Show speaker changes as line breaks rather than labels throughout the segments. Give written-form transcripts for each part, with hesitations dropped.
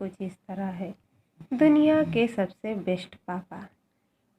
कुछ इस तरह है। दुनिया के सबसे बेस्ट पापा।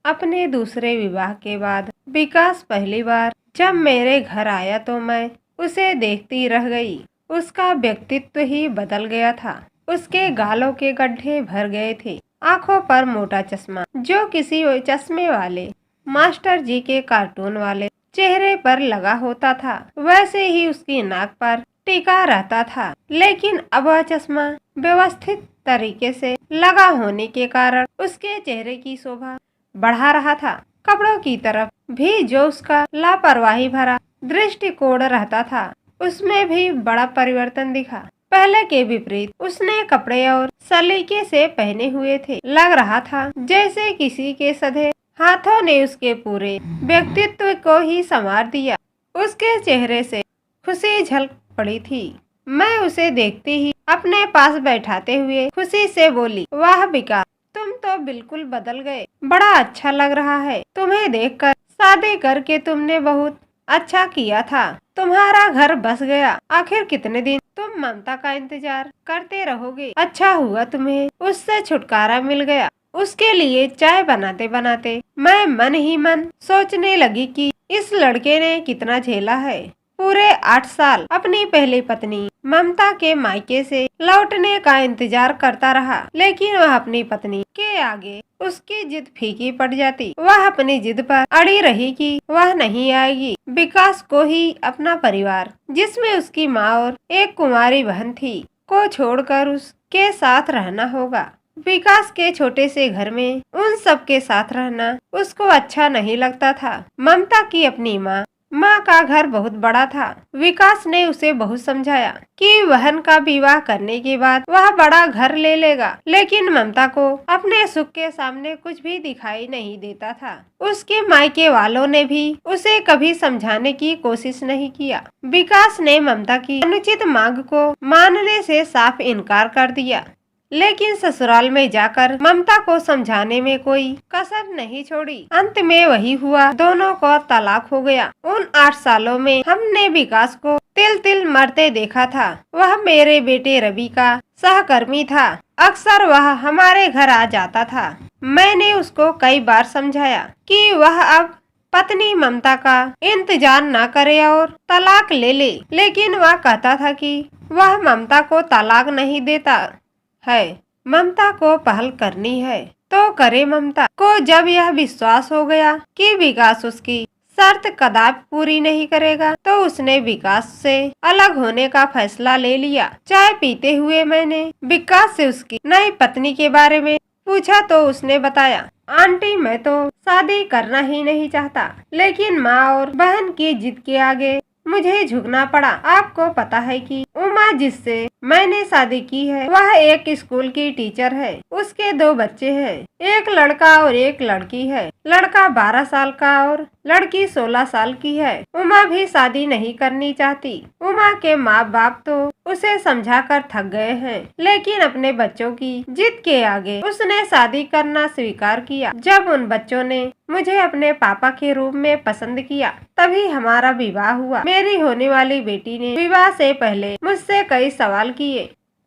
अपने दूसरे विवाह के बाद विकास पहली बार जब मेरे घर आया तो मैं उसे देखती रह गई। उसका व्यक्तित्व ही बदल गया था। उसके गालों के गड्ढे भर गए थे। आंखों पर मोटा चश्मा जो किसी चश्मे वाले मास्टर जी के कार्टून वाले चेहरे पर लगा होता था, वैसे ही उसकी नाक पर टीका रहता था। लेकिन अब वह चश्मा व्यवस्थित तरीके से लगा होने के कारण उसके चेहरे की शोभा बढ़ा रहा था। कपड़ों की तरफ भी जो उसका लापरवाही भरा दृष्टिकोण रहता था, उसमें भी बड़ा परिवर्तन दिखा। पहले के विपरीत उसने कपड़े और सलीके से पहने हुए थे। लग रहा था जैसे किसी के सधे हाथों ने उसके पूरे व्यक्तित्व को ही संवार दिया। उसके चेहरे से खुशी झलक पड़ी थी। मैं उसे देखते ही अपने पास बैठाते हुए खुशी से बोली, वाह विकास, तुम तो बिल्कुल बदल गए। बड़ा अच्छा लग रहा है तुम्हें देखकर। शादी करके तुमने बहुत अच्छा किया था। तुम्हारा घर बस गया। आखिर कितने दिन तुम ममता का इंतजार करते रहोगे। अच्छा हुआ तुम्हें उससे छुटकारा मिल गया। उसके लिए चाय बनाते बनाते मैं मन ही मन सोचने लगी कि इस लड़के ने कितना झेला है। पूरे 8 साल अपनी पहली पत्नी ममता के मायके से लौटने का इंतजार करता रहा, लेकिन वह अपनी पत्नी के आगे उसकी जिद फीकी पड़ जाती। वह अपनी जिद पर अड़ी रही कि वह नहीं आएगी। विकास को ही अपना परिवार, जिसमें उसकी माँ और एक कुंवारी बहन थी, को छोड़कर उसके साथ रहना होगा। विकास के छोटे से घर में उन सब के साथ रहना उसको अच्छा नहीं लगता था। ममता की अपनी माँ का घर बहुत बड़ा था। विकास ने उसे बहुत समझाया कि बहन का विवाह करने के बाद वह बड़ा घर ले लेगा, लेकिन ममता को अपने सुख के सामने कुछ भी दिखाई नहीं देता था। उसके मायके वालों ने भी उसे कभी समझाने की कोशिश नहीं किया। विकास ने ममता की अनुचित मांग को मानने से साफ इनकार कर दिया, लेकिन ससुराल में जाकर ममता को समझाने में कोई कसर नहीं छोड़ी। अंत में वही हुआ, दोनों को तलाक हो गया। उन 8 सालों में हमने विकास को तिल तिल मरते देखा था। वह मेरे बेटे रवि का सहकर्मी था। अक्सर वह हमारे घर आ जाता था। मैंने उसको कई बार समझाया कि वह अब पत्नी ममता का इंतजार न करे और तलाक ले ले, लेकिन वह कहता था कि वह ममता को तलाक नहीं देता है, ममता को पहल करनी है तो करे। ममता को जब यह विश्वास हो गया कि विकास उसकी शर्त कदापि पूरी नहीं करेगा, तो उसने विकास से अलग होने का फैसला ले लिया। चाय पीते हुए मैंने विकास से उसकी नई पत्नी के बारे में पूछा तो उसने बताया, आंटी मैं तो शादी करना ही नहीं चाहता, लेकिन माँ और बहन की जिद के आगे मुझे झुकना पड़ा। आपको पता है कि उमा जिससे मैंने शादी की है, वह एक स्कूल की टीचर है। उसके 2 बच्चे हैं, एक लड़का और एक लड़की है। लड़का 12 साल का और लड़की 16 साल की है। उमा भी शादी नहीं करनी चाहती। उमा के माँ बाप तो उसे समझाकर थक गए हैं, लेकिन अपने बच्चों की जिद के आगे उसने शादी करना स्वीकार किया। जब उन बच्चों ने मुझे अपने पापा के रूप में पसंद किया, तभी हमारा विवाह हुआ। मेरी होने वाली बेटी ने विवाह से पहले मुझसे कई सवाल किए।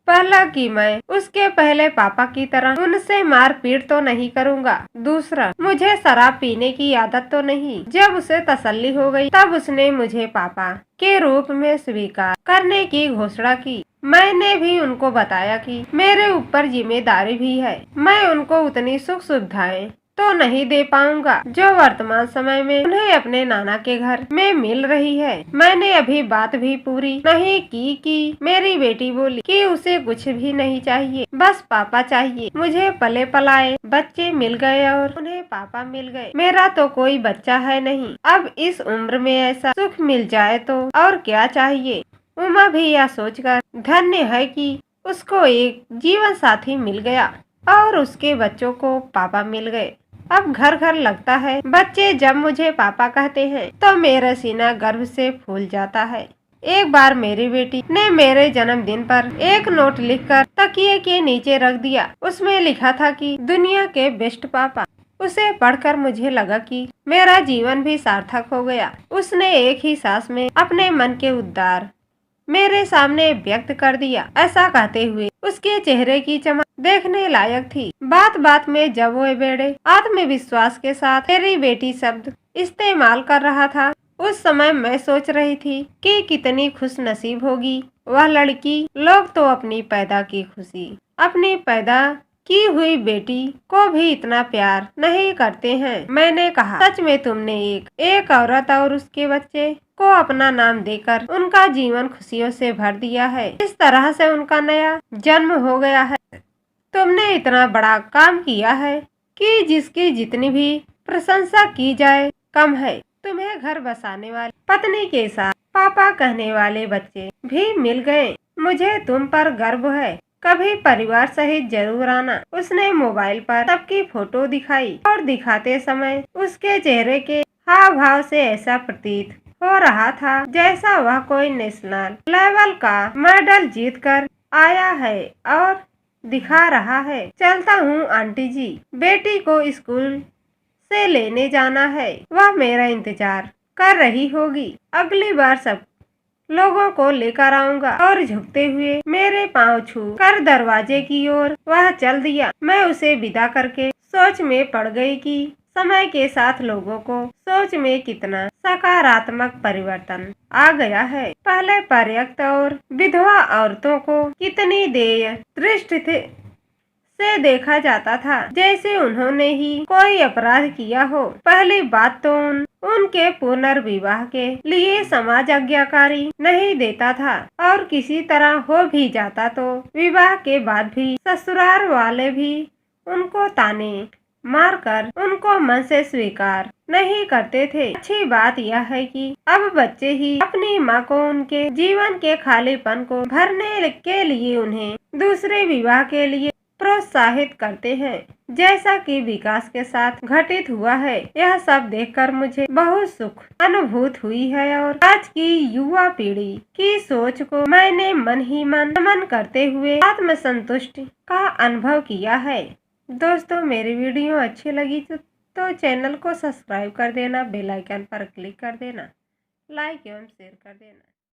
पहला कि मैं उसके पहले पापा की तरह उनसे मारपीट तो नहीं करूँगा। दूसरा, मुझे शराब पीने की आदत तो नहीं। जब उसे तसल्ली हो गई, तब उसने मुझे पापा के रूप में स्वीकार करने की घोषणा की। मैंने भी उनको बताया कि मेरे ऊपर जिम्मेदारी भी है। मैं उनको उतनी सुख सुविधाएं तो नहीं दे पाऊंगा जो वर्तमान समय में उन्हें अपने नाना के घर में मिल रही है। मैंने अभी बात भी पूरी नहीं की कि मेरी बेटी बोली कि उसे कुछ भी नहीं चाहिए, बस पापा चाहिए। मुझे पले पलाए बच्चे मिल गए और उन्हें पापा मिल गए। मेरा तो कोई बच्चा है नहीं। अब इस उम्र में ऐसा सुख मिल जाए तो और क्या चाहिए। उमा भी यह सोचकर धन्य है कि उसको एक जीवन साथी मिल गया और उसके बच्चों को पापा मिल गए। अब घर घर लगता है। बच्चे जब मुझे पापा कहते हैं तो मेरा सीना गर्व से फूल जाता है। एक बार मेरी बेटी ने मेरे जन्मदिन पर एक नोट लिखकर तकिए के नीचे रख दिया। उसमें लिखा था कि दुनिया के बेस्ट पापा। उसे पढ़कर मुझे लगा कि मेरा जीवन भी सार्थक हो गया। उसने एक ही सांस में अपने मन के उद्गार मेरे सामने व्यक्त कर दिया। ऐसा कहते हुए उसके चेहरे की चमक देखने लायक थी। बात बात में जब वो बेड़े आत्मविश्वास के साथ मेरी बेटी शब्द इस्तेमाल कर रहा था, उस समय मैं सोच रही थी कि कितनी खुश नसीब होगी वह लड़की। लोग तो अपनी पैदा की खुशी अपनी पैदा की हुई बेटी को भी इतना प्यार नहीं करते हैं। मैंने कहा, सच में तुमने एक औरत और उसके बच्चे को अपना नाम देकर उनका जीवन खुशियों से भर दिया है। इस तरह से उनका नया जन्म हो गया है। तुमने इतना बड़ा काम किया है कि जिसकी जितनी भी प्रशंसा की जाए कम है। तुम्हें घर बसाने वाली पत्नी के साथ पापा कहने वाले बच्चे भी मिल गए। मुझे तुम पर गर्व है। कभी परिवार सहित जरूर आना। उसने मोबाइल पर सबकी फोटो दिखाई और दिखाते समय उसके चेहरे के हाव भाव से ऐसा प्रतीत हो रहा था जैसा वह कोई नेशनल लेवल का मेडल जीत कर आया है और दिखा रहा है। चलता हूँ आंटी जी, बेटी को स्कूल से लेने जाना है। वह मेरा इंतजार कर रही होगी। अगली बार सब लोगों को लेकर आऊंगा। और झुकते हुए मेरे पांव छू कर दरवाजे की ओर वह चल दिया। मैं उसे विदा करके सोच में पड़ गई कि समय के साथ लोगों को सोच में कितना सकारात्मक परिवर्तन आ गया है। पहले पर्यक्त और विधवा औरतों को कितनी देय दृष्टि से देखा जाता था, जैसे उन्होंने ही कोई अपराध किया हो। पहली बात तो उनके पुनर्विवाह के लिए समाज आज्ञाकारी नहीं देता था और किसी तरह हो भी जाता तो विवाह के बाद भी ससुराल वाले भी उनको ताने मारकर उनको मन से स्वीकार नहीं करते थे। अच्छी बात यह है कि अब बच्चे ही अपनी माँ को उनके जीवन के खालीपन को भरने के लिए उन्हें दूसरे विवाह के लिए प्रोत्साहित करते हैं, जैसा कि विकास के साथ घटित हुआ है। यह सब देखकर मुझे बहुत सुख अनुभूत हुई है और आज की युवा पीढ़ी की सोच को मैंने मन ही मन नमन करते हुए आत्मसंतुष्टि का अनुभव किया है। दोस्तों, मेरी वीडियो अच्छी लगी तो चैनल को सब्सक्राइब कर देना, बेल आइकन पर क्लिक कर देना, लाइक एवं शेयर कर देना।